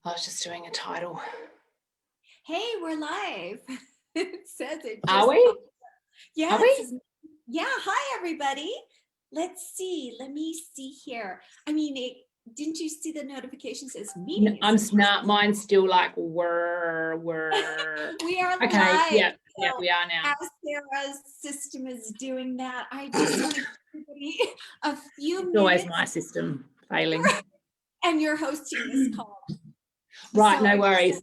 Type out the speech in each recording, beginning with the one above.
I was just doing a title. Hey, we're live. It says it Are just we? popped. Yeah, Are it we? says, yeah, hi everybody. Let's see. Let me see here. I mean, didn't you see the notification says meeting is I'm in not. Mine's still like whir. We are Okay. live. Yeah. Yeah. So We are now. as Sarah's system is doing that, I just want to give everybody a few It's always my minutes system failing. and you're hosting this call. Right. So No worries.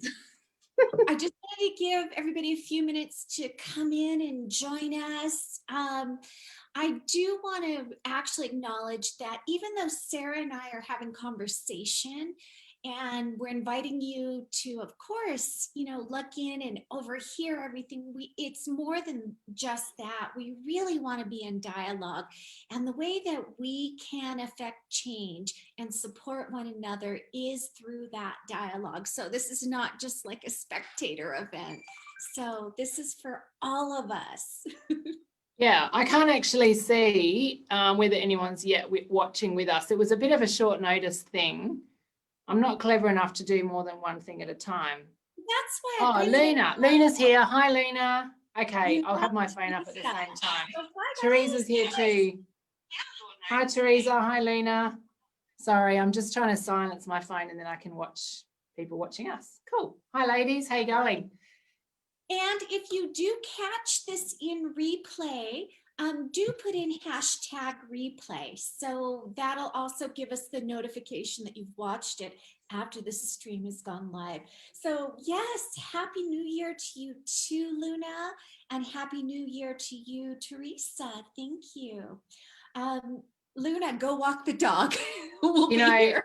I just wanted to give everybody a few minutes to come in and join us. I do want to actually acknowledge that even though Sarah and I are having conversation and we're inviting you to, of course, look in and overhear everything, it's more than just that. We really want to be in dialogue. And the way that we can affect change and support one another is through that dialogue. So this is not just like a spectator event. So this is for all of us. Yeah, I can't actually see whether anyone's yet watching with us. It was a bit of a short notice thing. I'm not clever enough to do more than one thing at a time. That's why I Oh, bring it Luna. up. Luna's here. Hi, Luna. Okay, You I'll have got my phone up at the Teresa. same time. So hi Teresa's guys. here too. Hi, Teresa. Hi, Luna. Sorry, I'm just trying to silence my phone and then I can watch people watching us. Cool. Hi, ladies. How you going? And if you do catch this in replay, do put in hashtag replay. So that'll also give us the notification that you've watched it after this stream has gone live. So yes, Happy New Year to you too, Luna, and Happy New Year to you, Teresa. Thank you. Luna, go walk the dog. We'll be here.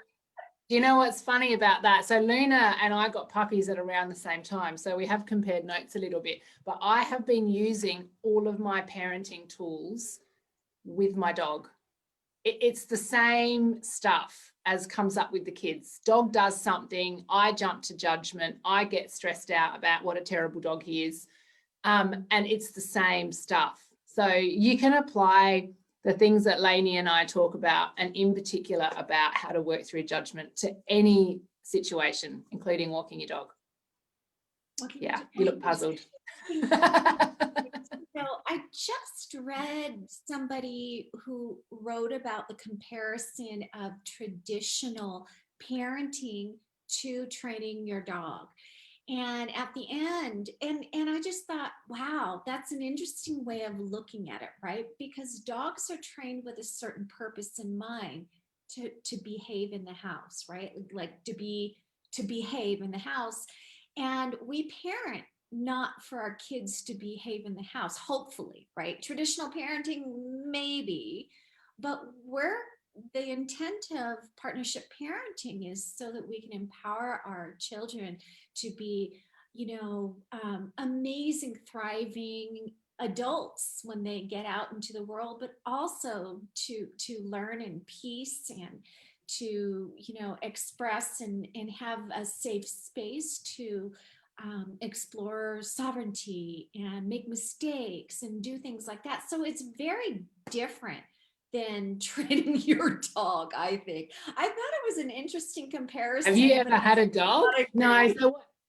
Do you know what's funny about that? So Luna and I got puppies at around the same time. So we have compared notes a little bit, but I have been using all of my parenting tools with my dog. It's the same stuff as comes up with the kids. Dog does something, I jump to judgment, I get stressed out about what a terrible dog he is. And it's the same stuff. So you can apply the things that Lainey and I talk about, and in particular about how to work through judgment, to any situation, including walking your dog. Yeah, you look puzzled. So I just read somebody who wrote about the comparison of traditional parenting to training your dog. And at the end, and I just thought, wow, that's an interesting way of looking at it, right? Because dogs are trained with a certain purpose in mind to behave in the house, right? Like to behave in the house. And we parent not for our kids to behave in the house, hopefully, right? Traditional parenting, maybe, but the intent of partnership parenting is so that we can empower our children to be, amazing, thriving adults when they get out into the world, but also to learn in peace and to express and have a safe space to explore sovereignty and make mistakes and do things like that. So it's very different than training your dog, I think. I thought it was an interesting comparison. Have you ever had a dog? No.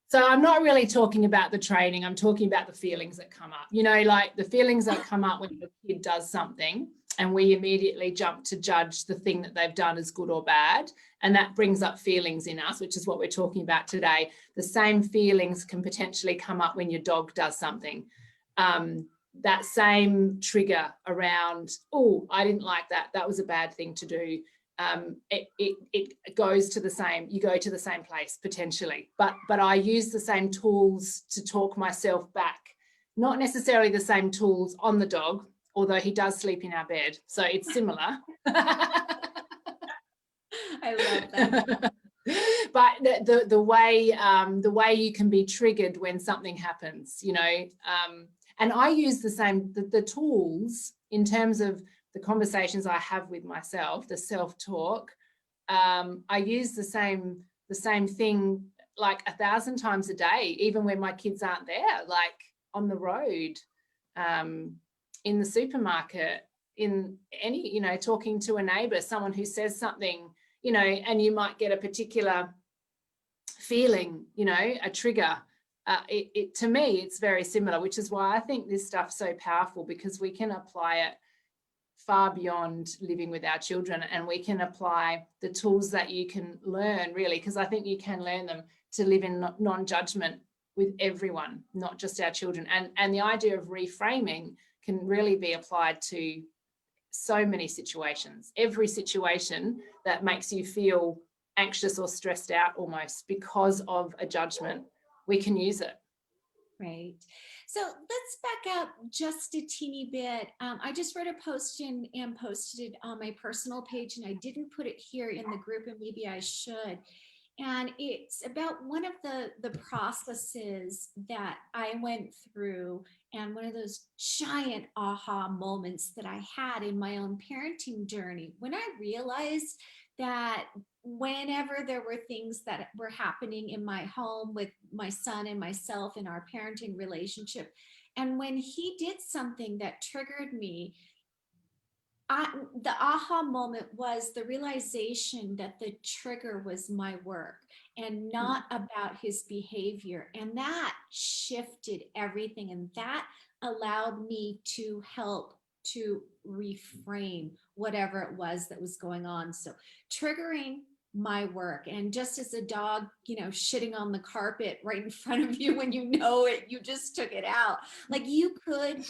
So I'm not really talking about the training. I'm talking about the feelings that come up. Like the feelings that come up when the kid does something and we immediately jump to judge the thing that they've done as good or bad. And that brings up feelings in us, which is what we're talking about today. The same feelings can potentially come up when your dog does something. That same trigger around, oh, I didn't like that. That was a bad thing to do. It goes to the same, you go to the same place potentially, but I use the same tools to talk myself back, not necessarily the same tools on the dog, although he does sleep in our bed, so it's similar. I love that. But the way you can be triggered when something happens, and I use the same the tools in terms of the conversations I have with myself, the self-talk. I use the same thing like 1,000 times a day, even when my kids aren't there, like on the road, in the supermarket, in any, talking to a neighbor, someone who says something, and you might get a particular feeling, a trigger, to me, it's very similar, which is why I think this stuff's so powerful, because we can apply it far beyond living with our children, and we can apply the tools that you can learn, really, because I think you can learn them, to live in non-judgment with everyone, not just our children. And the idea of reframing can really be applied to so many situations. Every situation that makes you feel anxious or stressed out almost because of a judgment, we can use it. Right. So let's back up just a teeny bit. I just wrote a post and posted it on my personal page, and I didn't put it here in the group, and maybe I should. And it's about one of the processes that I went through, and one of those giant aha moments that I had in my own parenting journey, when I realized that whenever there were things that were happening in my home with my son and myself in our parenting relationship, and when he did something that triggered me, the aha moment was the realization that the trigger was my work and not about his behavior. And that shifted everything. And that allowed me to help to reframe whatever it was that was going on. So triggering my work, and just as a dog, shitting on the carpet right in front of you, when you know it, you just took it out. Like, you could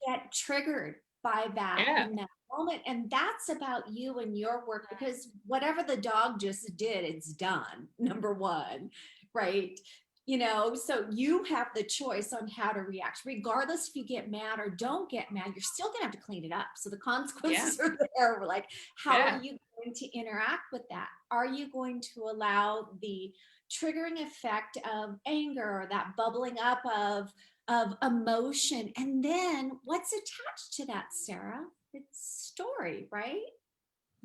get triggered by that in that moment. And that's about you and your work, because whatever the dog just did, it's done, number one, right? So you have the choice on how to react. Regardless if you get mad or don't get mad, you're still gonna have to clean it up. So the consequences are there. We're like, how are you going to interact with that? Are you going to allow the triggering effect of anger, or that bubbling up of emotion? And then what's attached to that, Sarah? It's story, right?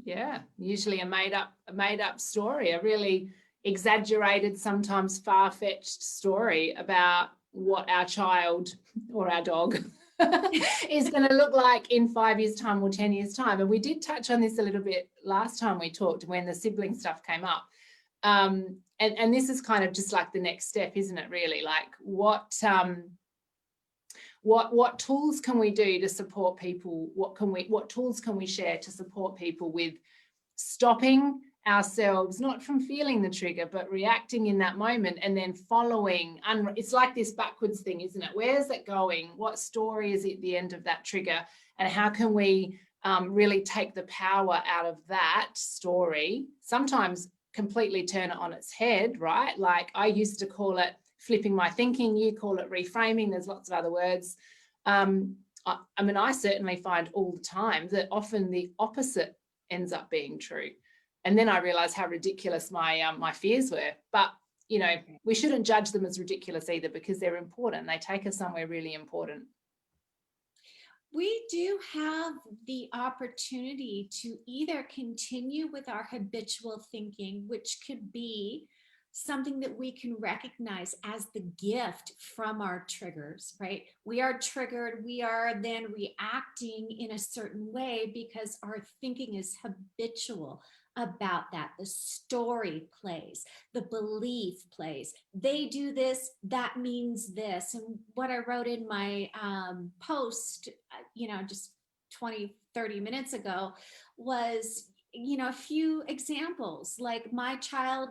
Yeah, usually a made up story, a really exaggerated, sometimes far-fetched story about what our child or our dog is going to look like in 5 years' time or 10 years' time. And we did touch on this a little bit last time we talked, when the sibling stuff came up. And this is kind of just like the next step, isn't it, really? Like, what tools can we do to support people? What tools can we share to support people with stopping ourselves, not from feeling the trigger, but reacting in that moment, and then following? It's like this backwards thing, isn't it? Where's it going? What story is at the end of that trigger? And how can we really take the power out of that story? Sometimes completely turn it on its head, right? Like, I used to call it flipping my thinking. You call it reframing. There's lots of other words. I mean, I certainly find all the time that often the opposite ends up being true. And then I realized how ridiculous my fears were. But, we shouldn't judge them as ridiculous either, because they're important. They take us somewhere really important. We do have the opportunity to either continue with our habitual thinking, which could be something that we can recognize as the gift from our triggers, right? We are triggered, we are then reacting in a certain way because our thinking is habitual about that. The story plays, the belief plays. They do this, that means this. And what I wrote in my post, just 20, 30 minutes ago was, a few examples. Like, my child,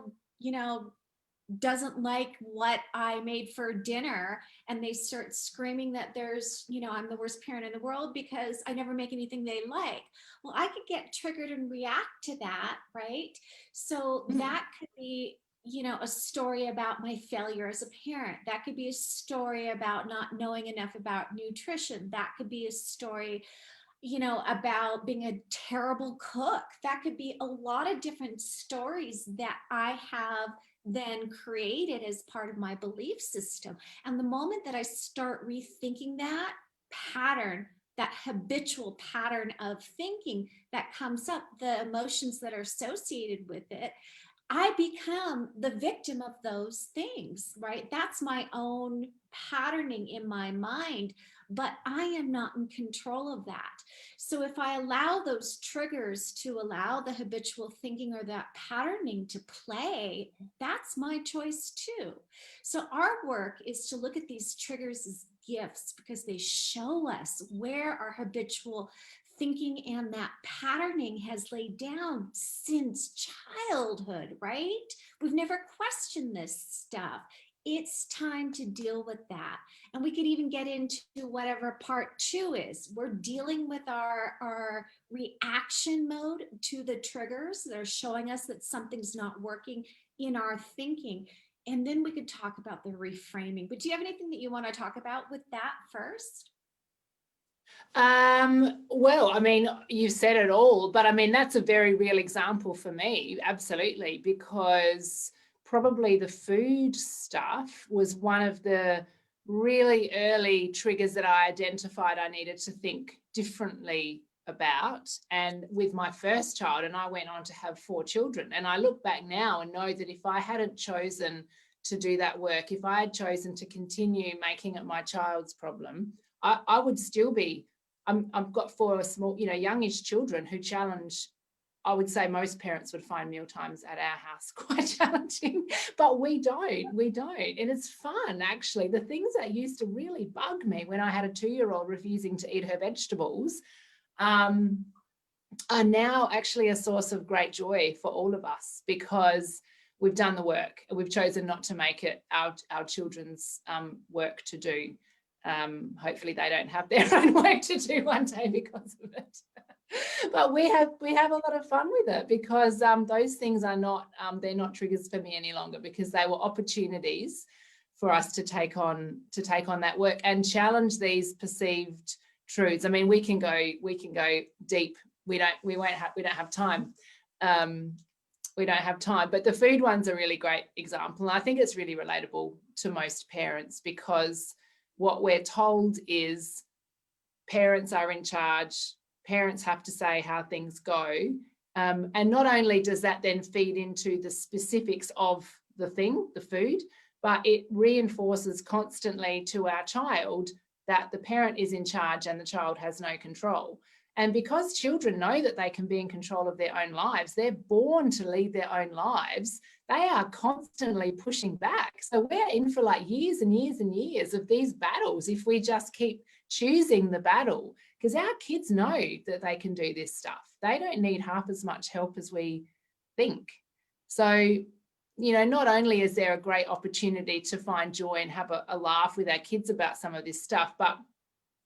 doesn't like what I made for dinner, and they start screaming that I'm the worst parent in the world because I never make anything they like. Well, I could get triggered and react to that, right? So that could be, a story about my failure as a parent. That could be a story about not knowing enough about nutrition. That could be a story, about being a terrible cook. That could be a lot of different stories that I have then created as part of my belief system. And the moment that I start rethinking that pattern, that habitual pattern of thinking that comes up, the emotions that are associated with it, I become the victim of those things, right? That's my own patterning in my mind, but I am not in control of that. So if I allow those triggers to allow the habitual thinking or that patterning to play, that's my choice too. So our work is to look at these triggers as gifts because they show us where our habitual thinking and that patterning has laid down since childhood, right? We've never questioned this stuff. It's time to deal with that. And we could even get into whatever part two is. We're dealing with our reaction mode to the triggers that are showing us that something's not working in our thinking. And then we could talk about the reframing. But do you have anything that you want to talk about with that first? Well, I mean, you said it all, but I mean, that's a very real example for me, absolutely, because probably the food stuff was one of the really early triggers that I identified I needed to think differently about. And with my first child, and I went on to have 4 children, and I look back now and know that if I hadn't chosen to do that work, if I had chosen to continue making it my child's problem, I would still be. I've got 4 small, youngish children who challenge. I would say most parents would find meal times at our house quite challenging, but we don't, and it's fun actually. The things that used to really bug me when I had a 2-year-old refusing to eat her vegetables are now actually a source of great joy for all of us because we've done the work. We've chosen not to make it our children's work to do. Hopefully they don't have their own work to do one day because of it. But we have a lot of fun with it because those things are not they're not triggers for me any longer because they were opportunities for us to take on that work and challenge these perceived truths. I mean, we can go deep. We don't have time. We don't have time, but the food one's a really great example. And I think it's really relatable to most parents because what we're told is parents are in charge, parents have to say how things go. And not only does that then feed into the specifics of the thing, the food, but it reinforces constantly to our child that the parent is in charge and the child has no control. And because children know that they can be in control of their own lives, they're born to lead their own lives, they are constantly pushing back. So we're in for like years and years and years of these battles if we just keep choosing the battle, because our kids know that they can do this stuff. They don't need half as much help as we think. So, not only is there a great opportunity to find joy and have a laugh with our kids about some of this stuff, but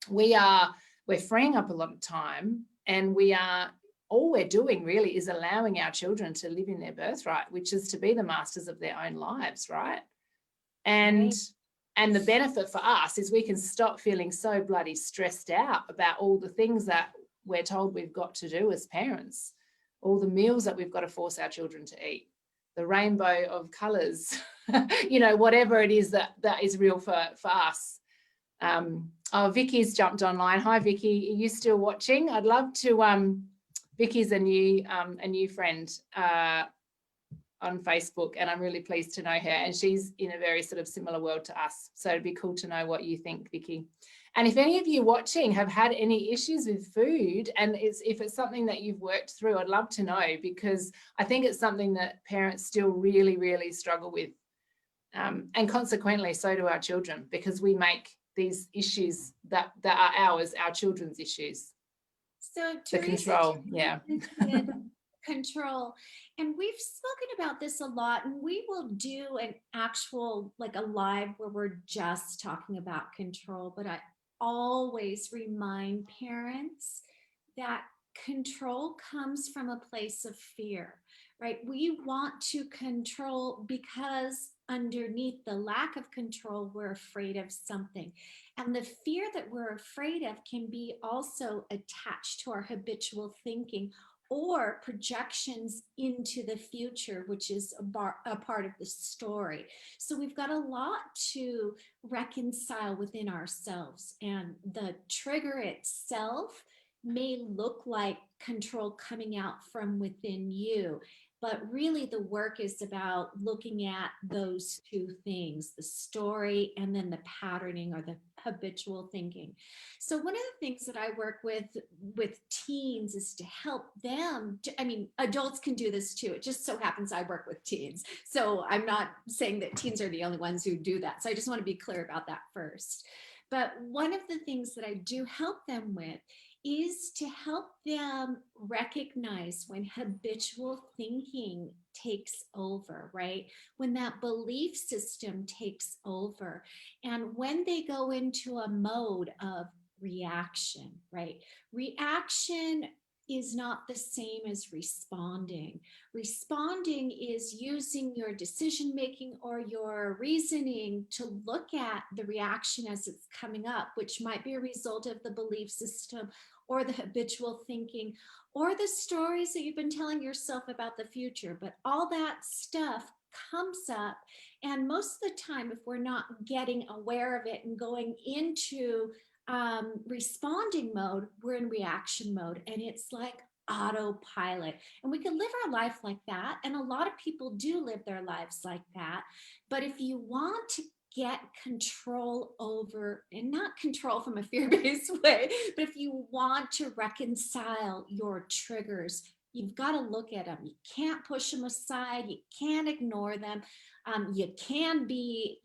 we're freeing up a lot of time, and all we're doing really is allowing our children to live in their birthright, which is to be the masters of their own lives, right? And the benefit for us is we can stop feeling so bloody stressed out about all the things that we're told we've got to do as parents, all the meals that we've got to force our children to eat, the rainbow of colours, whatever it is that is real for us. Vicky's jumped online. Hi, Vicky. Are you still watching? I'd love to. Vicky's a new friend on Facebook, and I'm really pleased to know her. And she's in a very sort of similar world to us. So it'd be cool to know what you think, Vicky. And if any of you watching have had any issues with food, and if it's something that you've worked through, I'd love to know, because I think it's something that parents still really, really struggle with. And consequently, so do our children, because we make these issues that are ours, our children's issues. So the control, yeah. Control. And we've spoken about this a lot, and we will do an actual, like a live where we're just talking about control. But I always remind parents that control comes from a place of fear, right? We want to control because underneath the lack of control, we're afraid of something. And the fear that we're afraid of can be also attached to our habitual thinking or projections into the future, which is a part of the story. So we've got a lot to reconcile within ourselves. And the trigger itself may look like control coming out from within you. But really the work is about looking at those two things, the story and then the patterning or the habitual thinking. So one of the things that I work with teens is to help them I mean, adults can do this too. It just so happens I work with teens. So I'm not saying that teens are the only ones who do that. So I just want to be clear about that first. But one of the things that I do help them with is to help them recognize when habitual thinking takes over, right? When that belief system takes over, and when they go into a mode of reaction, right? Reaction is not the same as responding. Responding is using your decision making or your reasoning to look at the reaction as it's coming up, which might be a result of the belief system or the habitual thinking or the stories that you've been telling yourself about the future. But all that stuff comes up. And most of the time, if we're not getting aware of it and going into responding mode, we're in reaction mode, and it's like autopilot. And we can live our life like that. And a lot of people do live their lives like that. But if you want to get control over, and not control from a fear-based way, but if you want to reconcile your triggers, you've got to look at them. You can't push them aside. You can't ignore them. You can be,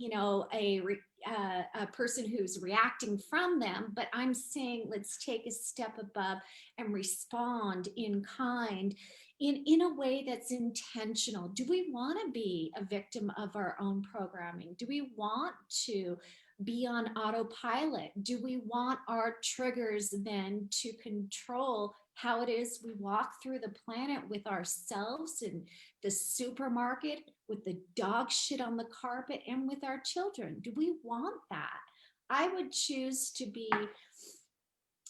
a person who's reacting from them, but I'm saying let's take a step above and respond in kind, in a way that's intentional. Do we want to be a victim of our own programming? Do we want to be on autopilot? Do we want our triggers then to control how it is we walk through the planet with ourselves in the supermarket, with the dog shit on the carpet, and with our children? Do we want that? I would choose to be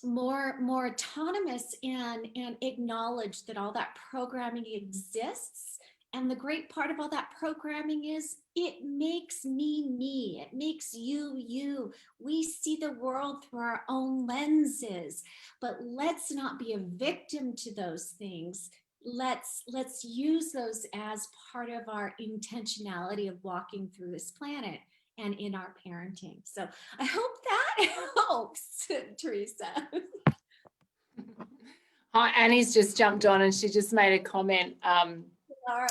more autonomous and acknowledge that all that programming exists. And the great part of all that programming is it makes me. It makes you. We see the world through our own lenses, but let's not be a victim to those things. Let's use those as part of our intentionality of walking through this planet and in our parenting. So I hope that helps, Teresa. Hi, Annie's just jumped on and she just made a comment.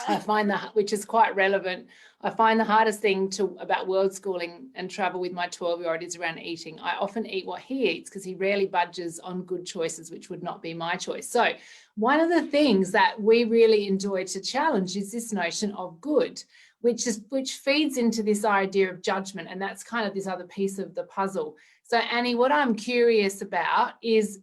I find that, which is quite relevant, I find the hardest thing about world schooling and travel with my 12-year-old is around eating. I often eat what he eats because he rarely budges on good choices, which would not be my choice. So one of the things that we really enjoy to challenge is this notion of good, which feeds into this idea of judgment. And that's kind of this other piece of the puzzle. So Annie, what I'm curious about is,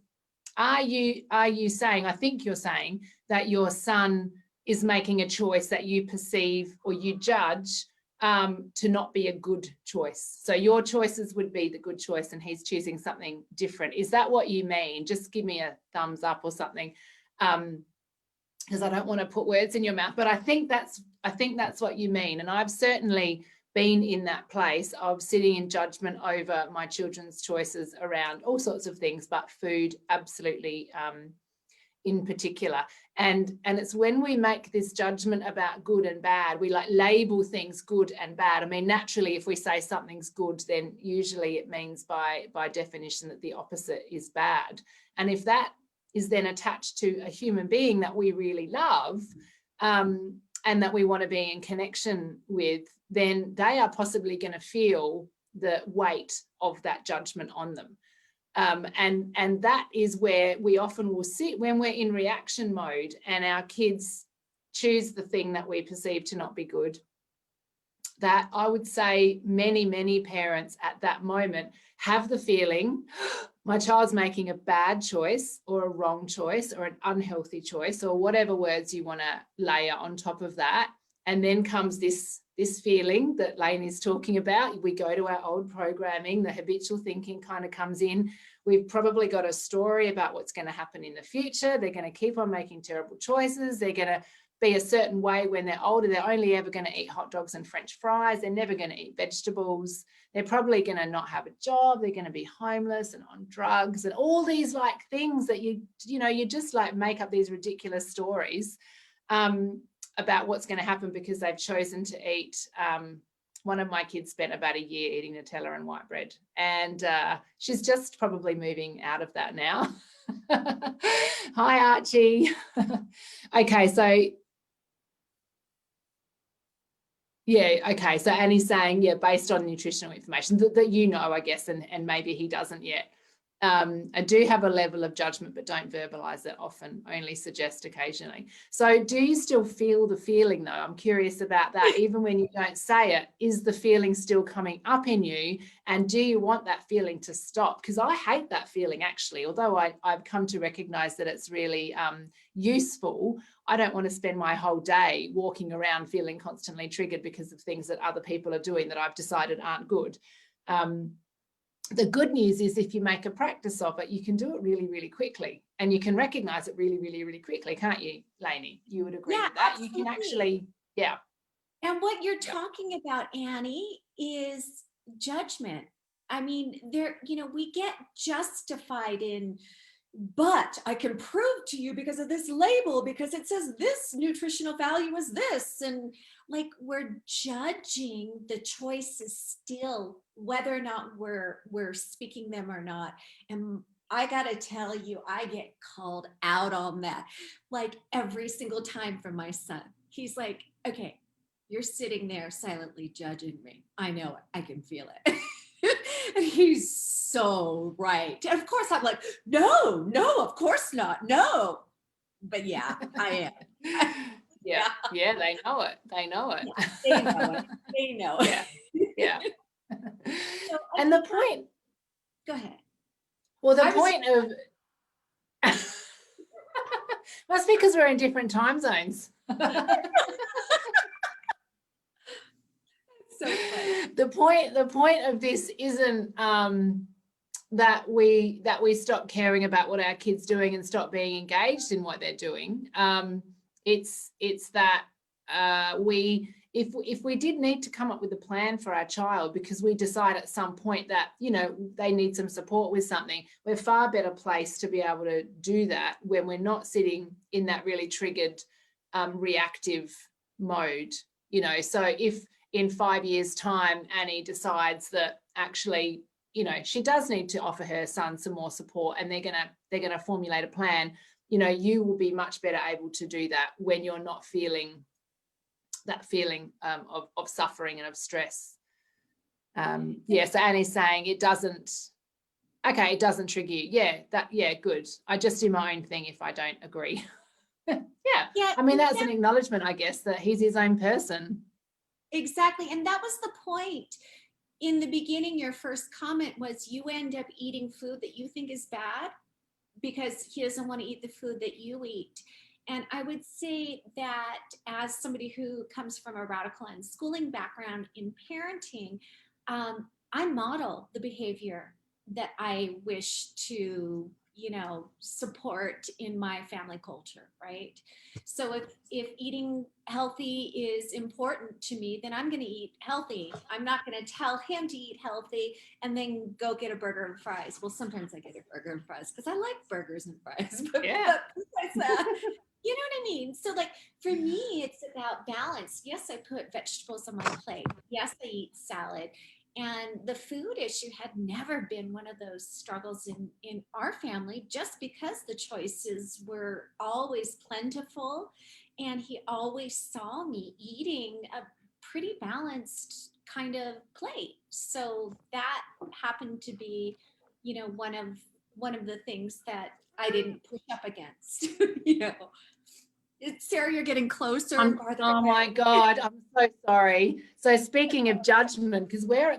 are you saying, I think you're saying that your son is making a choice that you perceive or you judge to not be a good choice. So your choices would be the good choice and he's choosing something different. Is that what you mean? Just give me a thumbs up or something, because I don't want to put words in your mouth, but I think that's what you mean. And I've certainly been in that place of sitting in judgment over my children's choices around all sorts of things, but food absolutely in particular. And it's when we make this judgment about good and bad, we like label things good and bad. I mean, naturally, if we say something's good, then usually it means by definition that the opposite is bad. And if that is then attached to a human being that we really love and that we want to be in connection with, then they are possibly going to feel the weight of that judgment on them. And that is where we often will sit when we're in reaction mode and our kids choose the thing that we perceive to not be good. That I would say many parents at that moment have the feeling my child's making a bad choice or a wrong choice or an unhealthy choice or whatever words you want to layer on top of that. And then comes this feeling that Lane is talking about. We go to our old programming, the habitual thinking kind of comes in. We've probably got a story about what's going to happen in the future. They're going to keep on making terrible choices. They're going to be a certain way when they're older. They're only ever going to eat hot dogs and French fries. They're never going to eat vegetables. They're probably going to not have a job. They're going to be homeless and on drugs and all these like things that you just like make up these ridiculous stories about what's going to happen because they've chosen to eat. One of my kids spent about a year eating Nutella and white bread, and she's just probably moving out of that now. Hi, Archie. Okay, so yeah, okay. So Annie's saying, yeah, based on nutritional information that you know, I guess, and maybe he doesn't yet. I do have a level of judgment, but don't verbalize it often, only suggest occasionally. So do you still feel the feeling though? I'm curious about that. Even when you don't say it, is the feeling still coming up in you? And do you want that feeling to stop? Because I hate that feeling actually, although I've come to recognize that it's really useful. I don't want to spend my whole day walking around feeling constantly triggered because of things that other people are doing that I've decided aren't good. The good news is if you make a practice of it, you can do it really, really quickly, and you can recognize it really, really, really quickly, can't you, Lainey? You would agree with that? Absolutely. You can actually, yeah. And what you're talking about, Annie, is judgment. I mean, we get justified in, but I can prove to you because of this label, because it says this nutritional value is this. And like, we're judging the choices still, whether or not we're speaking them or not. And I gotta tell you, I get called out on that like every single time from my son. He's like, okay, you're sitting there silently judging me. I know it. I can feel it. And he's so right. And of course, I'm like, no, of course not. No. But yeah, I am. Yeah, they know it. They know it. Yeah, they know it. They know it. Yeah. So and the point. Go ahead. Well, the point of. Must be because we're in different time zones. So funny. The point of this isn't that we stop caring about what our kids doing and stop being engaged in what they're doing. It's that if we did need to come up with a plan for our child because we decide at some point that they need some support with something, we're far better placed to be able to do that when we're not sitting in that really triggered reactive mode. So if in 5 years' time Annie decides that actually she does need to offer her son some more support, and they're gonna formulate a plan, you will be much better able to do that when you're not feeling that feeling of suffering and of stress. So Annie's saying it doesn't trigger you. Good. I just do my own thing if I don't agree. Yeah, I mean, that's an acknowledgement, I guess, that he's his own person. Exactly. And that was the point. In the beginning, your first comment was you end up eating food that you think is bad because he doesn't want to eat the food that you eat. And I would say that as somebody who comes from a radical unschooling background in parenting, I model the behavior that I wish to support in my family culture, right? So if eating healthy is important to me, then I'm going to eat healthy. I'm not going to tell him to eat healthy and then go get a burger and fries. Well, sometimes I get a burger and fries because I like burgers and fries. But besides that, you know what I mean? So like for me, it's about balance. Yes, I put vegetables on my plate. Yes, I eat salad. And the food issue had never been one of those struggles in our family, just because the choices were always plentiful. And he always saw me eating a pretty balanced kind of plate. So that happened to be, one of the things that I didn't push up against, Sarah, you're getting closer and farther away. Oh my God, I'm so sorry. So speaking of judgment, because where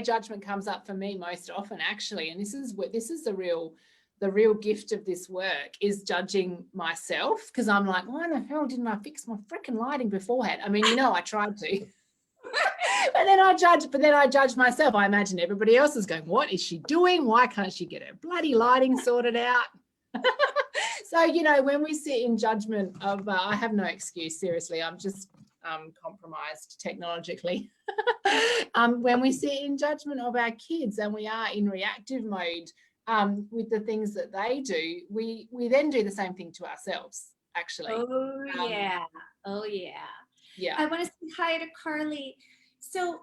judgment comes up for me most often, actually, and this is the real gift of this work, is judging myself, because I'm like, why the hell didn't I fix my freaking lighting beforehand? I mean, I tried to. But then I judge myself. I imagine everybody else is going, what is she doing? Why can't she get her bloody lighting sorted out? So, when we sit in judgment of, I have no excuse, seriously, I'm just compromised technologically. When we sit in judgment of our kids and we are in reactive mode with the things that they do, we then do the same thing to ourselves, actually. Oh, yeah. Oh yeah. Yeah. I want to say hi to Carly. So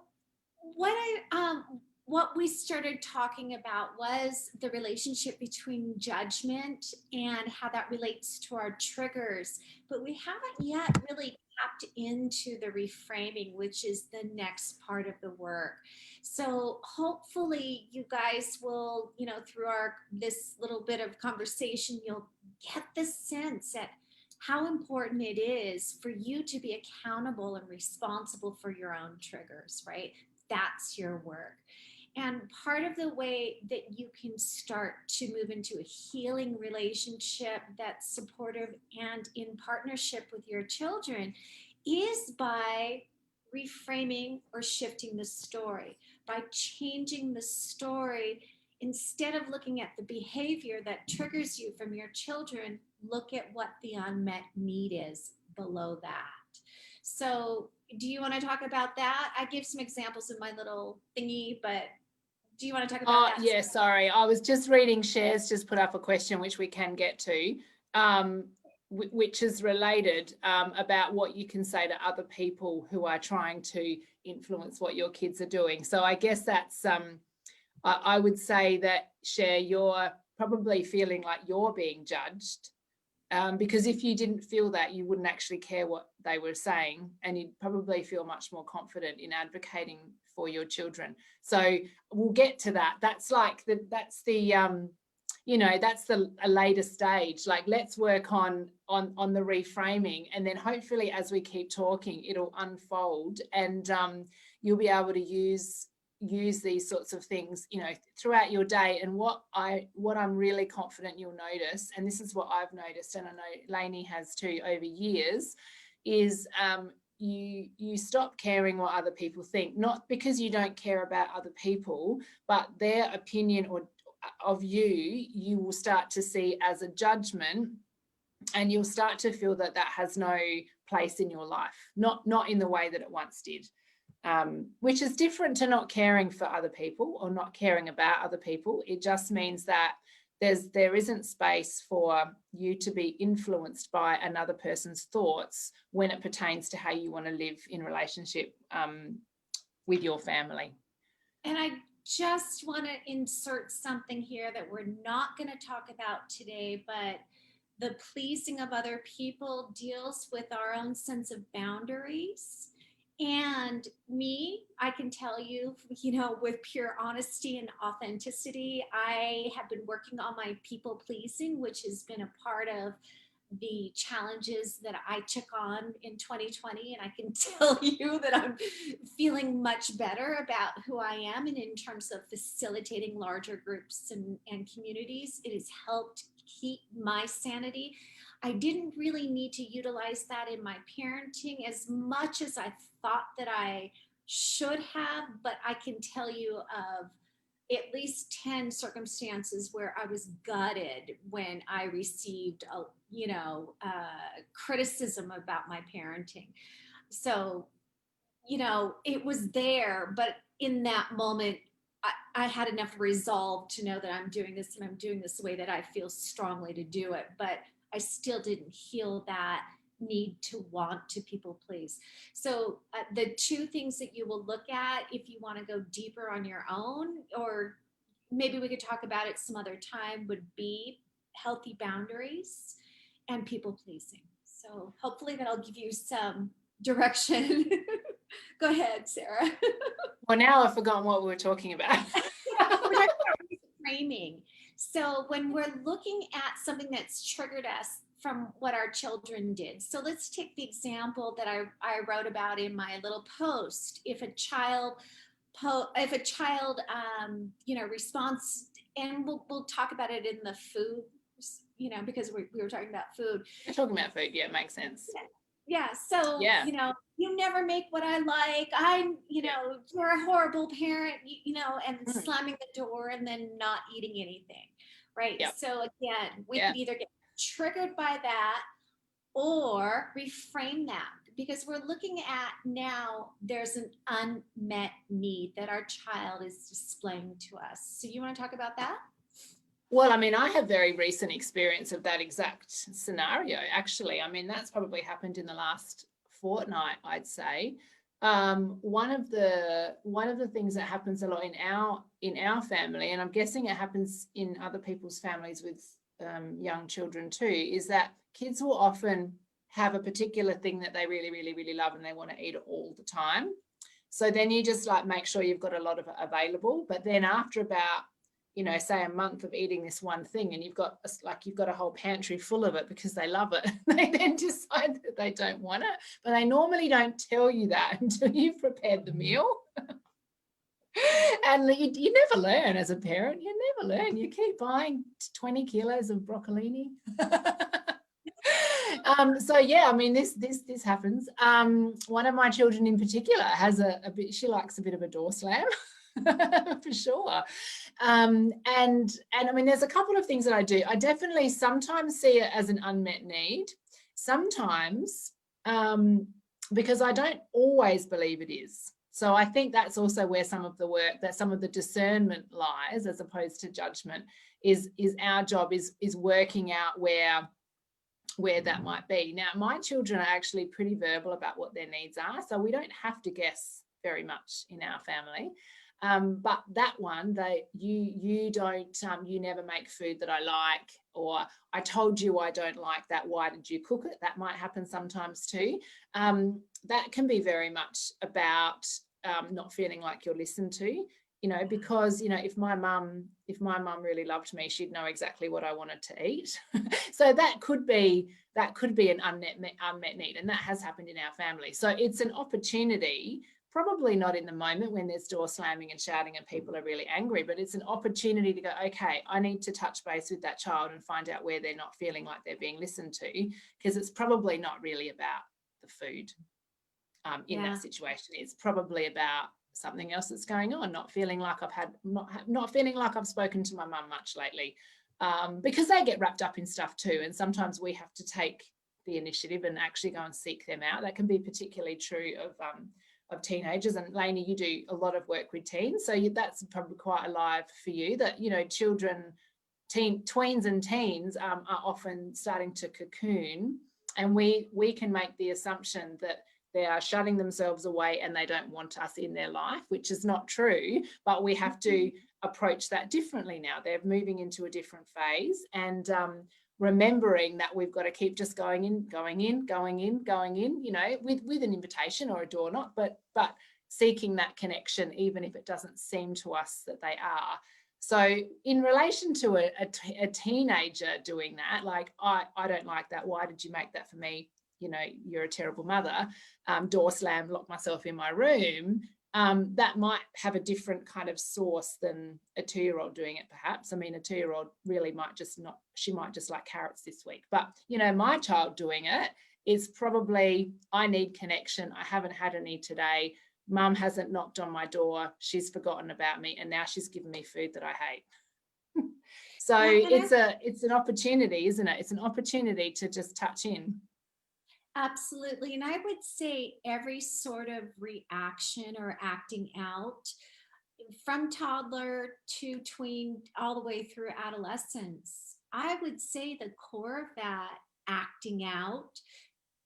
what we started talking about was the relationship between judgment and how that relates to our triggers, but we haven't yet really tapped into the reframing, which is the next part of the work. So hopefully you guys will, through our this little bit of conversation, you'll get the sense that how important it is for you to be accountable and responsible for your own triggers, right? That's your work. And part of the way that you can start to move into a healing relationship that's supportive and in partnership with your children is by reframing or shifting the story, by changing the story. Instead of looking at the behavior that triggers you from your children, look at what the unmet need is below that. So, do you want to talk about that? I give some examples in my little thingy, but do you want to talk about that? Yeah, sorry. I was just reading Cher's just put up a question which we can get to, which is related about what you can say to other people who are trying to influence what your kids are doing. So I guess that's, I would say that, Cher, you're probably feeling like you're being judged. Because if you didn't feel that, you wouldn't actually care what they were saying, and you'd probably feel much more confident in advocating for your children. So we'll get to that. That's like that's the a later stage. Like, let's work on the reframing, and then hopefully as we keep talking, it'll unfold, and you'll be able to use these sorts of things, throughout your day. And what I'm really confident you'll notice, and this is what I've noticed, and I know Lainey has too over years, is you stop caring what other people think, not because you don't care about other people, but their opinion of you will start to see as a judgment, and you'll start to feel that has no place in your life, not in the way that it once did. Which is different to not caring for other people or not caring about other people. It just means that there isn't space for you to be influenced by another person's thoughts when it pertains to how you want to live in relationship with your family. And I just want to insert something here that we're not going to talk about today, but the pleasing of other people deals with our own sense of boundaries. And I can tell you, with pure honesty and authenticity, I have been working on my people pleasing, which has been a part of the challenges that I took on in 2020. And I can tell you that I'm feeling much better about who I am. And in terms of facilitating larger groups and communities, it has helped keep my sanity. I didn't really need to utilize that in my parenting as much as I thought that I should have, but I can tell you of at least 10 circumstances where I was gutted when I received criticism about my parenting. So, it was there, but in that moment, I had enough resolve to know that I'm doing this, and I'm doing this the way that I feel strongly to do it. But I still didn't heal that need to want to people please. So the two things that you will look at if you want to go deeper on your own, or maybe we could talk about it some other time, would be healthy boundaries and people pleasing. So hopefully that'll give you some direction. Go ahead, Sarah. Well, now I've forgotten what we were talking about. We're talking about reframing. So when we're looking at something that's triggered us from what our children did. So let's take the example that I wrote about in my little post. If a child responds, and we'll talk about it in the food, because we were talking about food. We're talking about food, yeah, makes sense. Yeah. So, yeah. You never make what I like. You're a horrible parent, and slamming the door and then not eating anything. Right. Yep. So again, we could either get triggered by that or reframe that, because we're looking at now there's an unmet need that our child is displaying to us. So you want to talk about that? Well, I mean, I have very recent experience of that exact scenario, actually. I mean, that's probably happened in the last fortnight, I'd say. One of the things that happens a lot in our family, and I'm guessing it happens in other people's families with young children too, is that kids will often have a particular thing that they really, really, really love and they want to eat it all the time. So then you just like make sure you've got a lot of it available. But then after about, say a month of eating this one thing, and you've got a whole pantry full of it because they love it, they then decide that they don't want it. But they normally don't tell you that until you've prepared the meal. And you never learn as a parent. You never learn. You keep buying 20 kilos of broccolini. So yeah, I mean, this happens. One of my children in particular has she likes a bit of a door slam. For sure. And I mean, there's a couple of things that I do. I definitely sometimes see it as an unmet need. Sometimes because I don't always believe it is. So I think that's also where some of the work, that some of the discernment lies, as opposed to judgment, is our job is working out where that might be. Now, my children are actually pretty verbal about what their needs are, so we don't have to guess very much in our family. But that one, you never make food that I like, or I told you I don't like that, why did you cook it? That might happen sometimes too. That can be very much about not feeling like you're listened to, because, if my mum really loved me, she'd know exactly what I wanted to eat. So that could be an unmet need, and that has happened in our family. So it's an opportunity. Probably not in the moment when there's door slamming and shouting and people are really angry, but it's an opportunity to go, okay, I need to touch base with that child and find out where they're not feeling like they're being listened to, because it's probably not really about the food in that situation. It's probably about something else that's going on, not feeling like I've spoken to my mum much lately, because they get wrapped up in stuff too. And sometimes we have to take the initiative and actually go and seek them out. That can be particularly true of teenagers. And Lainey, you do a lot of work with teens, so that's probably quite alive for you, that children, tweens and teens are often starting to cocoon, and we can make the assumption that they are shutting themselves away and they don't want us in their life, which is not true, but we have to approach that differently now. They're moving into a different phase, and remembering that we've got to keep just going in, with an invitation or a door knock, but seeking that connection, even if it doesn't seem to us that they are. So in relation to a teenager doing that, like, I don't like that. Why did you make that for me? You're a terrible mother. Door slam, lock myself in my room. That might have a different kind of source than a 2-year-old doing it, perhaps. I mean, a 2-year-old really might just like carrots this week. But, my child doing it is probably, I need connection. I haven't had any today. Mum hasn't knocked on my door. She's forgotten about me. And now she's given me food that I hate. So it's an opportunity, isn't it? It's an opportunity to just touch in. Absolutely. And I would say every sort of reaction or acting out, from toddler to tween all the way through adolescence, I would say the core of that acting out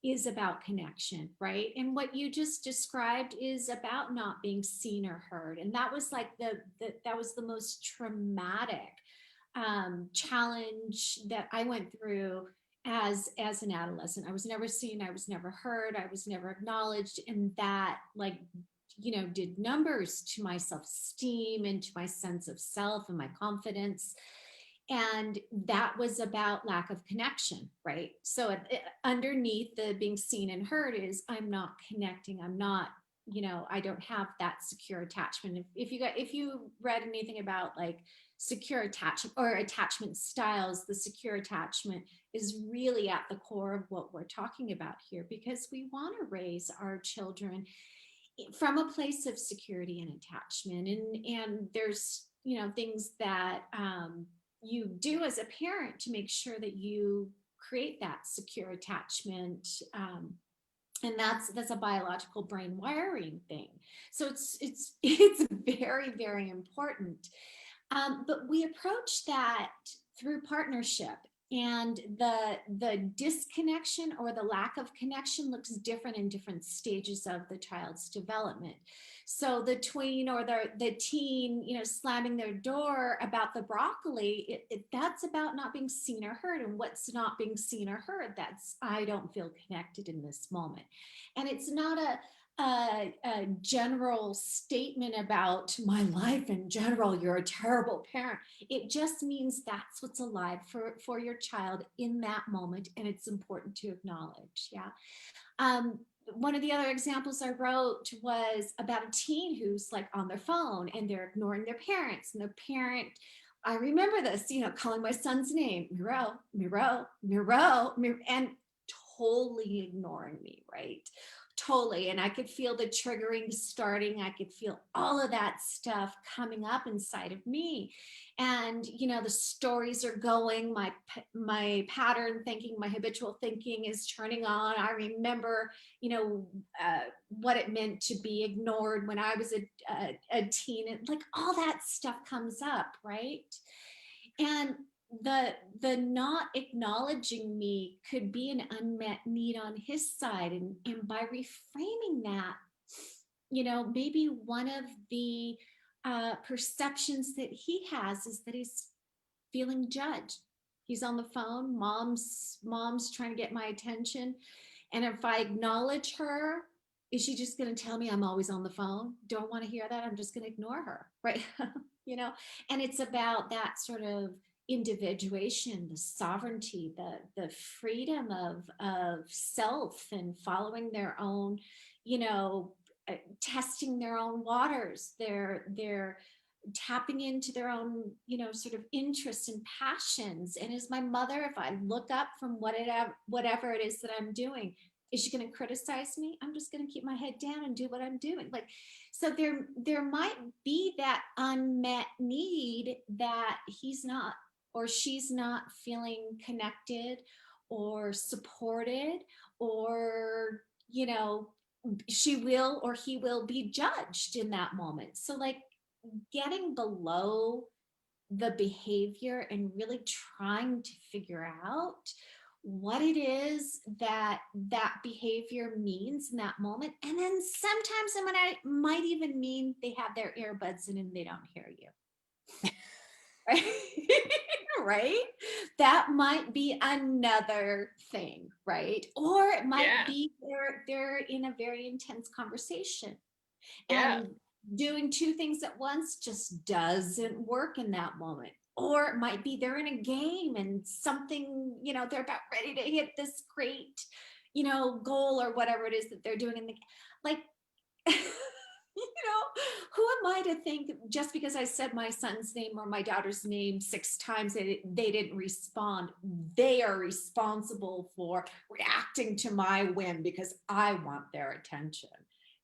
is about connection, right? And what you just described is about not being seen or heard. And that was like that was the most traumatic challenge that I went through as an adolescent. I was never seen, I was never heard, I was never acknowledged, and that did numbers to my self-esteem and to my sense of self and my confidence. And that was about lack of connection, right? So underneath the being seen and heard is, I'm not connecting, I'm not, I don't have that secure attachment. If you read anything about like secure attachment or attachment styles, the secure attachment is really at the core of what we're talking about here, because we want to raise our children from a place of security and attachment. And there's, things that you do as a parent to make sure that you create that secure attachment. And that's a biological brain wiring thing. So it's very, very important. But we approach that through partnership. And the disconnection or the lack of connection looks different in different stages of the child's development. So the tween or the teen, slamming their door about the broccoli, that's about not being seen or heard. And what's not being seen or heard, that's, I don't feel connected in this moment. And it's not a general statement about my life in general, you're a terrible parent. It just means that's what's alive for your child in that moment, and it's important to acknowledge. Yeah. One of the other examples I wrote was about a teen who's like on their phone and they're ignoring their parents, and the parent, I remember this, calling my son's name, Miro, Miro, Miro, Miro, and totally ignoring me, right? Totally. And I could feel the triggering starting. I could feel all of that stuff coming up inside of me. And, the stories are going, my pattern thinking, my habitual thinking is turning on. I remember, what it meant to be ignored when I was a teen, and like all that stuff comes up, right? And the not acknowledging me could be an unmet need on his side. And by reframing that, maybe one of the perceptions that he has is that he's feeling judged. He's on the phone, mom's trying to get my attention, and if I acknowledge her, is she just going to tell me I'm always on the phone? Don't want to hear that. I'm just going to ignore her, right? And it's about that sort of individuation, the sovereignty, the freedom of self, and following their own, testing their own waters. They're tapping into their own, sort of interests and passions. And as my mother, if I look up from whatever it is that I'm doing, is she going to criticize me? I'm just going to keep my head down and do what I'm doing. Like, so there might be that unmet need that he's not or she's not feeling connected or supported, or, she will or he will be judged in that moment. So like getting below the behavior and really trying to figure out what it is that behavior means in that moment. And then sometimes it might even mean they have their earbuds in and they don't hear you. Right? Right? That might be another thing, right? Or it might be they're in a very intense conversation. And doing two things at once just doesn't work in that moment. Or it might be they're in a game and something, they're about ready to hit this great, goal or whatever it is that they're doing in the, like, who am I to think just because I said my son's name or my daughter's name 6 times they didn't respond, they are responsible for reacting to my whim because I want their attention.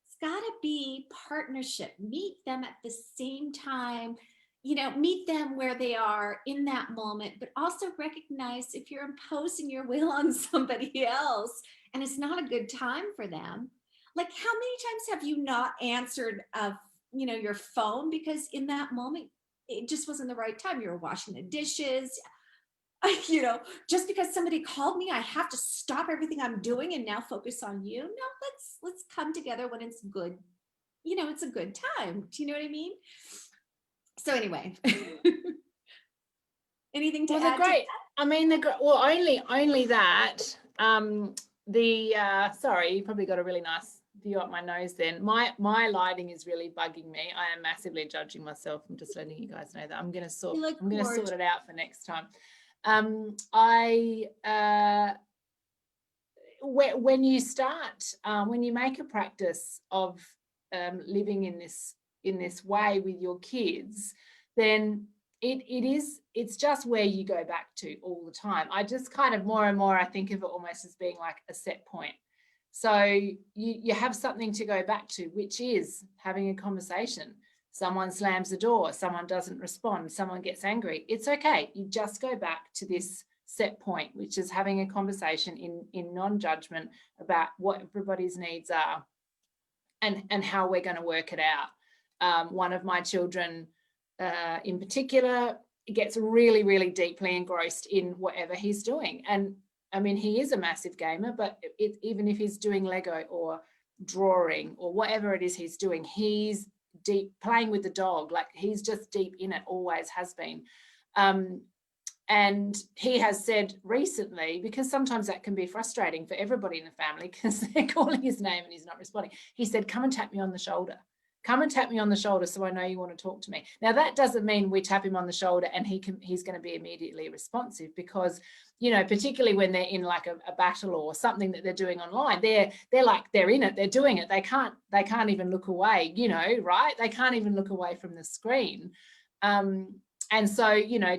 It's got to be partnership. Meet them at the same time, meet them where they are in that moment, but also recognize if you're imposing your will on somebody else and it's not a good time for them. Like, how many times have you not answered your phone because in that moment it just wasn't the right time? You were washing the dishes. Just because somebody called me, I have to stop everything I'm doing and now focus on you. No, let's come together when it's good. It's a good time. Do you know what I mean? So anyway, anything to add? Great. I mean, only that. Sorry, you probably got a really nice view up my nose then. My lighting is really bugging me. I am massively judging myself. I'm just letting you guys know that. I'm going to sort it out for next time. When you start, when you make a practice of living in this way with your kids, then it's just where you go back to all the time. I just kind of more and more, I think of it almost as being like a set point. So you have something to go back to, which is having a conversation. Someone slams the door, someone doesn't respond, someone gets angry. It's okay. You just go back to this set point, which is having a conversation in non-judgment about what everybody's needs are and how we're going to work it out. One of my children in particular gets really, really deeply engrossed in whatever he's doing. And I mean, he is a massive gamer, but even if he's doing Lego or drawing or whatever it is he's doing, he's deep playing with the dog. Like, he's just deep in it, always has been. And he has said recently, because sometimes that can be frustrating for everybody in the family because they're calling his name and he's not responding. He said, come and tap me on the shoulder. Come and tap me on the shoulder so I know you want to talk to me. Now, that doesn't mean we tap him on the shoulder and he's going to be immediately responsive, because, you know, particularly when they're in like a battle or something that they're doing online, they're in it, they're doing it. They can't even look away, you know, right? They can't even look away from the screen. And so, you know,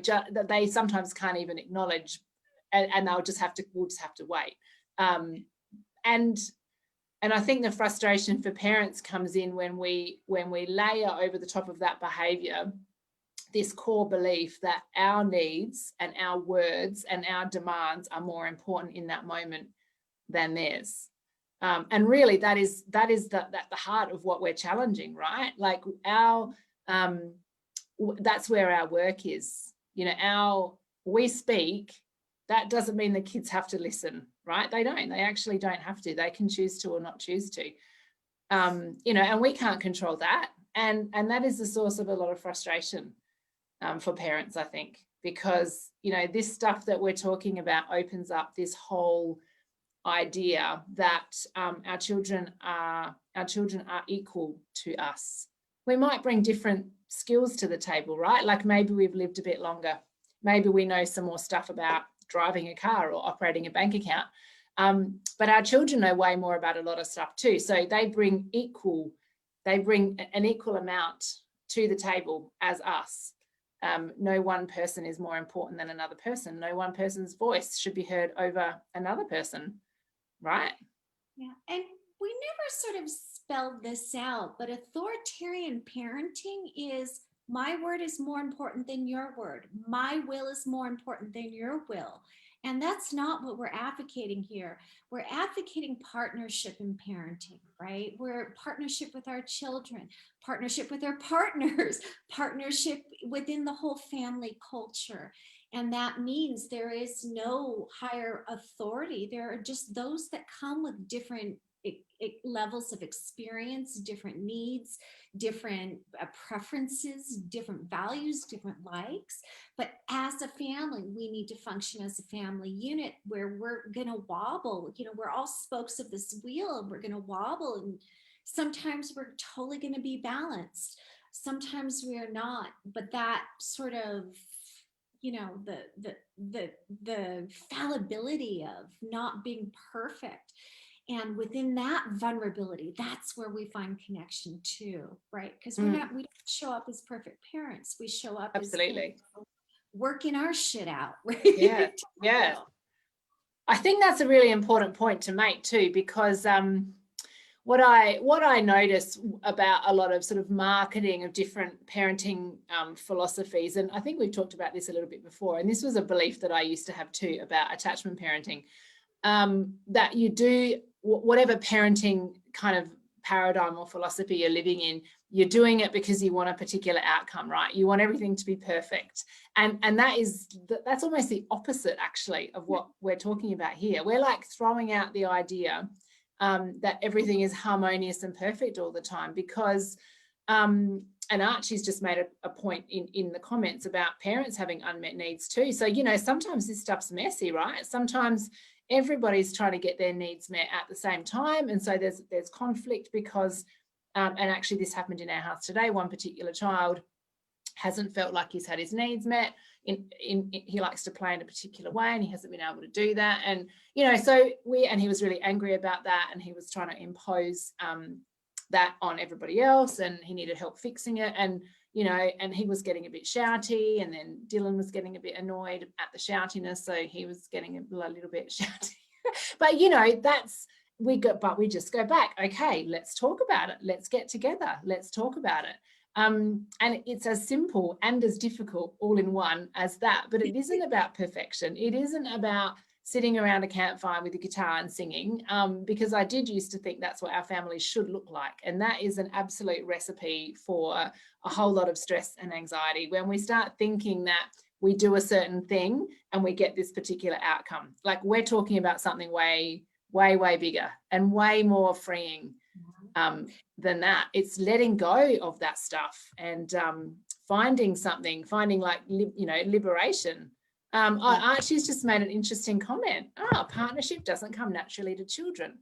they sometimes can't even acknowledge, and we'll just have to wait. And I think the frustration for parents comes in when we layer over the top of that behaviour this core belief that our needs and our words and our demands are more important in that moment than theirs. And really, that is the heart of what we're challenging, right? Like, that's where our work is. You know, we speak. That doesn't mean the kids have to listen, right? They don't. They actually don't have to. They can choose to or not choose to. You know, and we can't control that. And that is the source of a lot of frustration for parents, I think, because, you know, this stuff that we're talking about opens up this whole idea that our children are equal to us. We might bring different skills to the table, right? Like, maybe we've lived a bit longer. Maybe we know some more stuff about driving a car or operating a bank account. But our children know way more about a lot of stuff too. So they bring an equal amount to the table as us. No one person is more important than another person. No one person's voice should be heard over another person, right? Yeah, and we never sort of spelled this out, but authoritarian parenting is, my word is more important than your word. My will is more important than your will. And that's not what we're advocating here. We're advocating partnership in parenting, right? We're partnership with our children, partnership with our partners, partnership within the whole family culture. And that means there is no higher authority. There are just those that come with different levels of experience, different needs, different preferences, different values, different likes. But as a family, we need to function as a family unit where we're going to wobble. You know, we're all spokes of this wheel and we're going to wobble. And sometimes we're totally going to be balanced. Sometimes we are not. But that sort of, you know, the fallibility of not being perfect. And within that vulnerability, that's where we find connection too, right? Because we don't show up as perfect parents. We show up absolutely as working our shit out, right? Yeah. I think that's a really important point to make too, because what I notice about a lot of sort of marketing of different parenting philosophies, and I think we've talked about this a little bit before, and this was a belief that I used to have too about attachment parenting, that you do whatever parenting kind of paradigm or philosophy you're living in, you're doing it because you want a particular outcome, right? You want everything to be perfect. And that's almost the opposite, actually, of what we're talking about here. We're like throwing out the idea that everything is harmonious and perfect all the time, because and Archie's just made a point in the comments about parents having unmet needs too. So, you know, sometimes this stuff's messy, right? Sometimes everybody's trying to get their needs met at the same time. And so there's conflict because, and actually this happened in our house today, one particular child hasn't felt like he's had his needs met. He likes to play in a particular way and he hasn't been able to do that. And, you know, so and he was really angry about that, and he was trying to impose that on everybody else, and he needed help fixing it. And, you know, and he was getting a bit shouty, and then Dylan was getting a bit annoyed at the shoutiness, so he was getting a little bit shouty. But, you know, we just go back. Okay, let's talk about it. Let's get together. Let's talk about it. And it's as simple and as difficult all in one as that. But it isn't about perfection. It isn't about sitting around a campfire with a guitar and singing, because I did used to think that's what our families should look like. And that is an absolute recipe for a whole lot of stress and anxiety when we start thinking that we do a certain thing and we get this particular outcome. Like, we're talking about something way, way, way bigger and way more freeing than that. It's letting go of that stuff and finding like, liberation. Archie's just made an interesting comment. Partnership doesn't come naturally to children.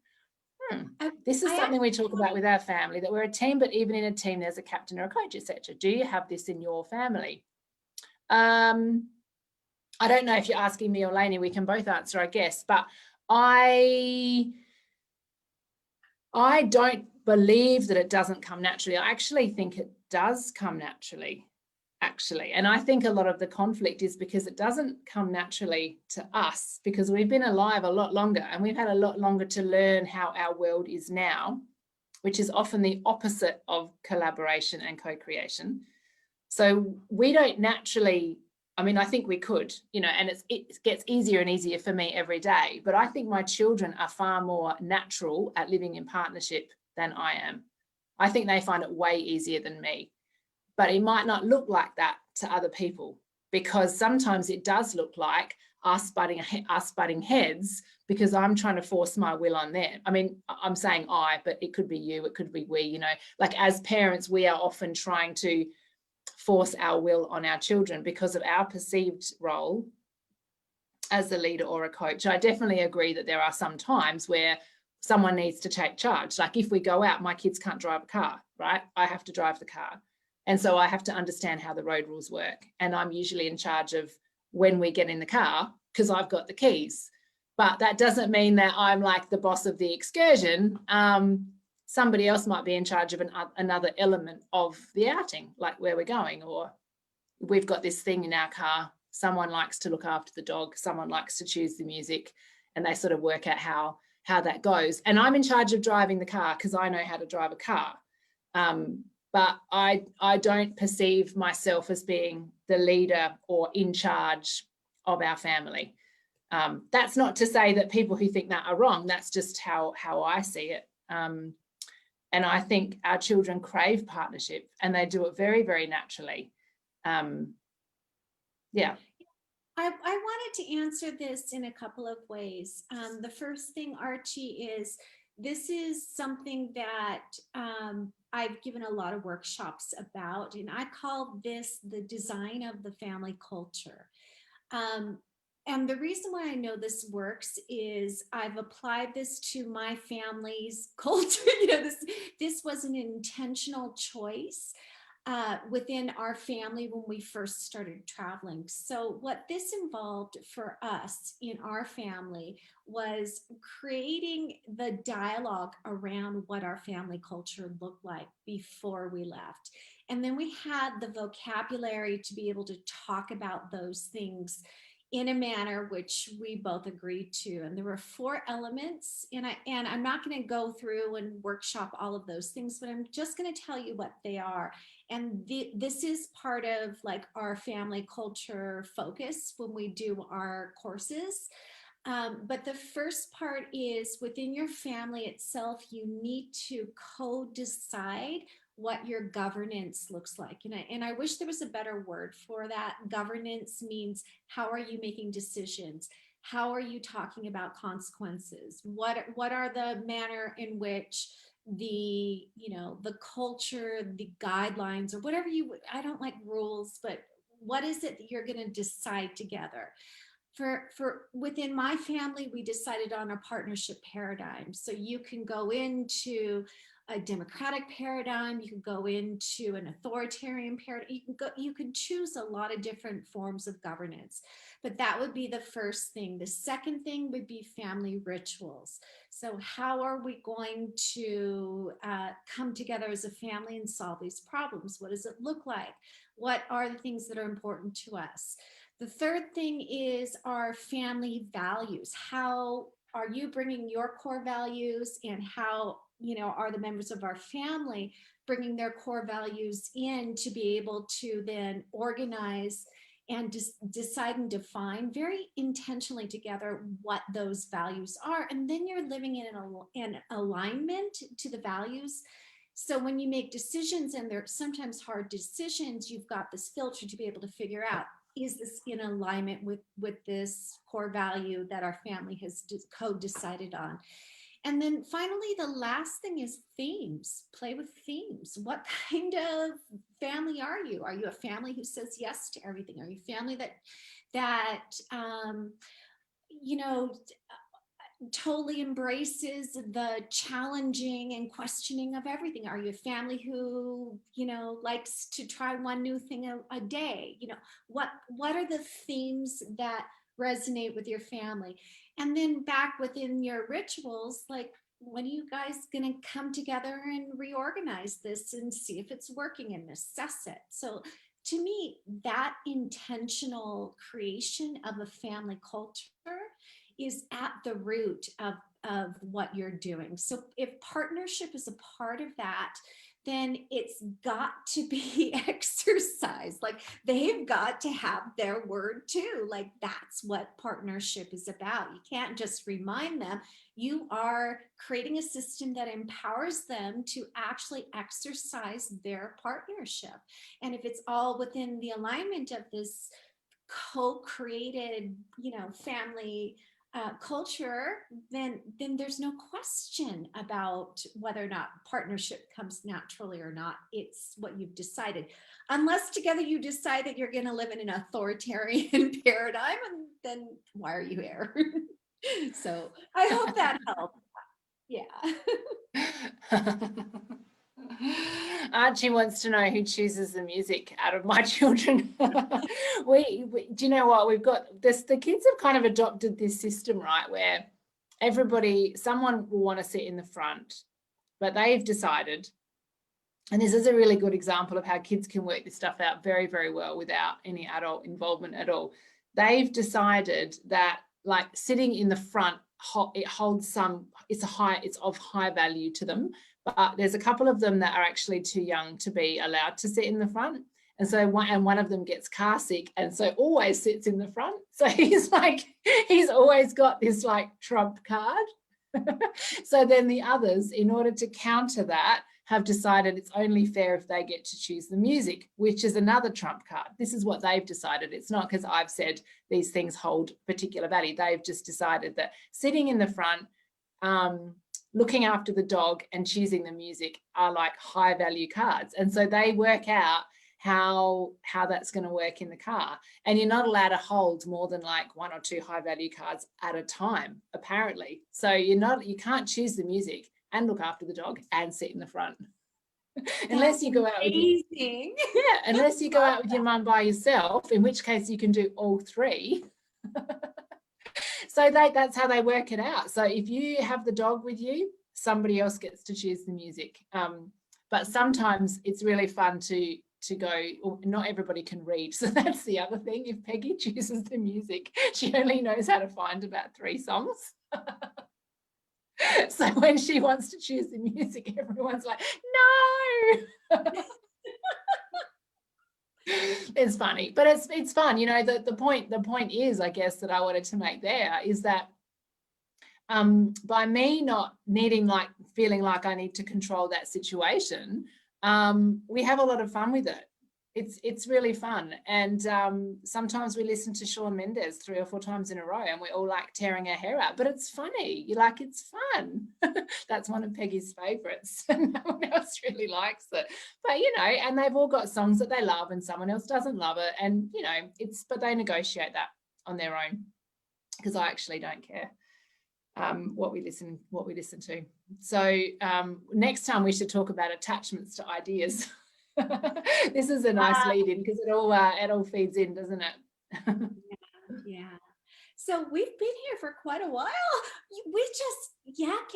This is something we talk about with our family, that we're a team, but even in a team, there's a captain or a coach, etc. Do you have this in your family? I don't know if you're asking me or Lainey, we can both answer, I guess, but I don't believe that it doesn't come naturally. I actually think it does come naturally. And I think a lot of the conflict is because it doesn't come naturally to us, because we've been alive a lot longer and we've had a lot longer to learn how our world is now, which is often the opposite of collaboration and co-creation. So we don't naturally, I mean, I think we could, and it gets easier and easier for me every day, but I think my children are far more natural at living in partnership than I am. I think they find it way easier than me. But it might not look like that to other people, because sometimes it does look like us butting heads because I'm trying to force my will on them. I mean, I'm saying but it could be you, it could be we, like as parents, we are often trying to force our will on our children because of our perceived role as a leader or a coach. I definitely agree that there are some times where someone needs to take charge. Like if we go out, my kids can't drive a car, right? I have to drive the car. And so I have to understand how the road rules work. And I'm usually in charge of when we get in the car because I've got the keys. But that doesn't mean that I'm like the boss of the excursion. Somebody else might be in charge of another element of the outing, like where we're going, or we've got this thing in our car. Someone likes to look after the dog. Someone likes to choose the music, and they sort of work out how that goes. And I'm in charge of driving the car because I know how to drive a car. But I don't perceive myself as being the leader or in charge of our family. That's not to say that people who think that are wrong. That's just how I see it. And I think our children crave partnership, and they do it very, very naturally. Yeah. I wanted to answer this in a couple of ways. The first thing, Archie, is this is something that I've given a lot of workshops about, and I call this the design of the family culture. And the reason why I know this works is I've applied this to my family's culture. This was an intentional choice within our family when we first started traveling. So what this involved for us in our family was creating the dialogue around what our family culture looked like before we left. And then we had the vocabulary to be able to talk about those things in a manner which we both agreed to. And there were 4 elements, and I'm not going to go through and workshop all of those things, but I'm just going to tell you what they are. And this is part of like our family culture focus when we do our courses. But the first part is within your family itself, you need to co-decide what your governance looks like. And I wish there was a better word for that. Governance means, how are you making decisions? How are you talking about consequences? What are the manner in which the culture, the guidelines, or whatever I don't like rules, but what is it that you're going to decide together? For within my family, we decided on a partnership paradigm. So you can go into a democratic paradigm, you can go into an authoritarian paradigm, you can choose a lot of different forms of governance, but that would be the first thing. The second thing would be family rituals. So how are we going to come together as a family and solve these problems? What does it look like? What are the things that are important to us? The third thing is our family values. How are you bringing your core values, and how are the members of our family bringing their core values in to be able to then organize and decide and define very intentionally together what those values are. And then you're living in alignment to the values. So when you make decisions, and they're sometimes hard decisions, you've got this filter to be able to figure out, is this in alignment with this core value that our family has co-decided on? And then finally, the last thing is themes. Play with themes. What kind of family are you? Are you a family who says yes to everything? Are you a family that you know, totally embraces the challenging and questioning of everything? Are you a family who, you know, likes to try one new thing a day? You know, what are the themes that resonate with your family? And then back within your rituals, like, when are you guys going to come together and reorganize this and see if it's working and assess it? So to me, that intentional creation of a family culture is at the root of what you're doing. So if partnership is a part of that, then it's got to be exercised. Like, they've got to have their word too. Like, that's what partnership is about. You can't just remind them. You are creating a system that empowers them to actually exercise their partnership. And if it's all within the alignment of this co-created, you know, family culture, then there's no question about whether or not partnership comes naturally or not. It's what you've decided. Unless together you decide that you're going to live in an authoritarian paradigm, and then why are you here? So I hope that helped. Yeah. Archie wants to know who chooses the music out of my children. we do you know what, we've got this, the kids have kind of adopted this system, right, where someone will want to sit in the front, but they've decided, and this is a really good example of how kids can work this stuff out very, very well without any adult involvement at all. They've decided that, like, sitting in the front, it holds some, it's of high value to them. But there's a couple of them that are actually too young to be allowed to sit in the front. And so one of them gets car sick, and so always sits in the front. So he's always got this like trump card. So then the others, in order to counter that, have decided it's only fair if they get to choose the music, which is another trump card. This is what they've decided. It's not because I've said these things hold particular value. They've just decided that sitting in the front, looking after the dog and choosing the music are like high value cards. And so they work out how that's going to work in the car. And you're not allowed to hold more than like 1 or 2 high value cards at a time, apparently. So you can't choose the music and look after the dog and sit in the front. Unless you go out with unless you go out with your mum by yourself, in which case you can do all 3. So that's how they work it out. So if you have the dog with you, somebody else gets to choose the music. But sometimes it's really fun to go, not everybody can read. So that's the other thing. If Peggy chooses the music, she only knows how to find about 3 songs. So when she wants to choose the music, everyone's like, no. It's funny, but it's fun. You know, the point is, I guess, that I wanted to make there is that by me not feeling like I need to control that situation, we have a lot of fun with it. It's really fun. And sometimes we listen to Shawn Mendes 3 or 4 times in a row, and we're all like tearing our hair out, but it's funny. You're like, it's fun. That's one of Peggy's favorites. No one else really likes it. But, you know, and they've all got songs that they love and someone else doesn't love it. And, you know, but they negotiate that on their own, because I actually don't care what we listen to. So next time we should talk about attachments to ideas. This is a nice lead in, because it all feeds in, doesn't it? Yeah. So we've been here for quite a while. We just yak.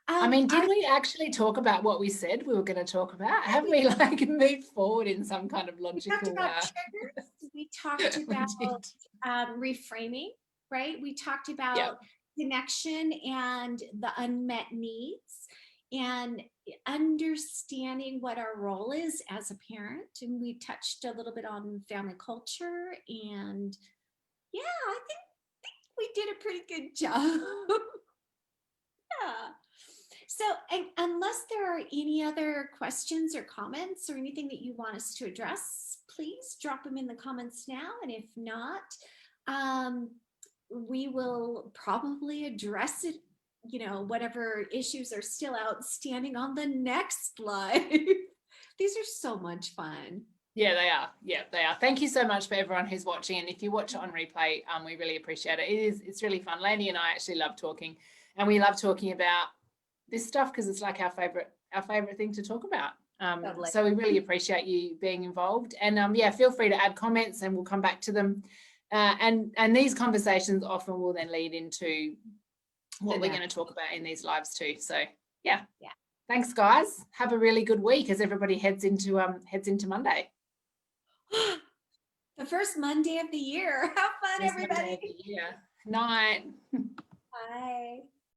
I mean, did we actually talk about what we said we were going to talk about? Have we like moved forward in some kind of logical way? We talked about reframing, right? We talked about connection and the unmet needs. And understanding what our role is as a parent. And we touched a little bit on family culture. And yeah, I think we did a pretty good job. Yeah. So, unless there are any other questions or comments or anything that you want us to address, please drop them in the comments now. And if not, we will probably address it, whatever issues are still outstanding on the next live. These are so much fun. Yeah, they are. Yeah, they are. Thank you so much for everyone who's watching. And if you watch it on replay, we really appreciate it. It's really fun. Laney and I actually love talking, and we love talking about this stuff because it's like our favorite thing to talk about. Totally. So we really appreciate you being involved. And yeah, feel free to add comments and we'll come back to them. And these conversations often will then lead into what we're going to talk about in these lives too. So yeah. Thanks, guys. Have a really good week as everybody heads into Monday. The first Monday of the year. Have fun, everybody. Night. Bye.